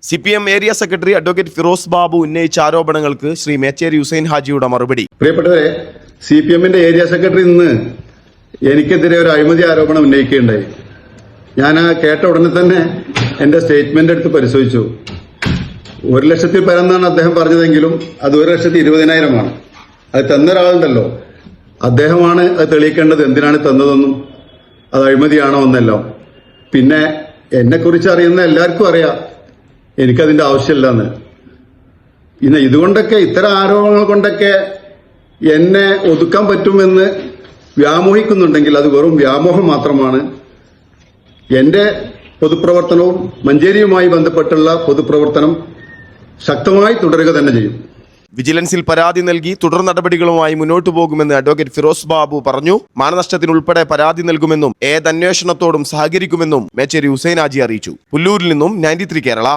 CPM area secretary advocate Firoz Babu ഉന്നയിച്ച ആരോപണങ്ങൾക്ക് ശ്രീ മേച്ചേരി ഹുസൈൻ ഹാജിയുടെ മറുപടി. പ്രിയപ്പെട്ടവരെ, CPM ഏരിയ സെക്രട്ടറി ഇന്ന് എനിക്കെതിരെ ഒരു അഴിമതി ആരോപണം ഉന്നയിക്കുകയുണ്ടായി. ഞാൻ ആ കേട്ട ഉടനെ തന്നെ എന്റെ സ്റ്റേറ്റ്മെന്റ് എടുത്ത് പരിശോധിച്ചു. 1,00,000 പരന്നാണ് അദ്ദേഹം പറഞ്ഞതെങ്കിലും അത് 1,20,000 അത് തന്ന ഒരാളുണ്ടല്ലോ, അദ്ദേഹമാണ് അത് തെളിയിക്കേണ്ടത്. എന്തിനാണ് തന്നതെന്നും അത് അഴിമതിയാണോ എന്നല്ലോ. പിന്നെ എന്നെക്കുറിച്ച് അറിയുന്ന എല്ലാവർക്കും അറിയാം എനിക്കതിന്റെ ആവശ്യമില്ലെന്ന്. പിന്നെ ഇതുകൊണ്ടൊക്കെ ഇത്തരം ആരോപണങ്ങൾ കൊണ്ടൊക്കെ എന്നെ ഒതുക്കാൻ പറ്റുമെന്ന് വ്യാമോഹിക്കുന്നുണ്ടെങ്കിൽ അത് വെറും വ്യാമോഹം മാത്രമാണ്. എന്റെ പൊതുപ്രവർത്തനവും മഞ്ചേരിയുമായി ബന്ധപ്പെട്ടുള്ള പൊതുപ്രവർത്തനം ശക്തമായി തുടരുക തന്നെ ചെയ്യും. വിജിലൻസിൽ പരാതി നൽകി തുടർ നടപടികളുമായി മുന്നോട്ടു പോകുമെന്ന് അഡ്വക്കേറ്റ് ഫിറോസ് ബാബു പറഞ്ഞു. മാനനഷ്ടത്തിനുൾപ്പെടെ പരാതി നൽകുമെന്നും ഏതന്വേഷണത്തോടും സഹകരിക്കുമെന്നും മേച്ചേരി ഹുസൈൻ ഹാജി അറിയിച്ചു. പുല്ലൂരിൽ നിന്നും 93 കേരള.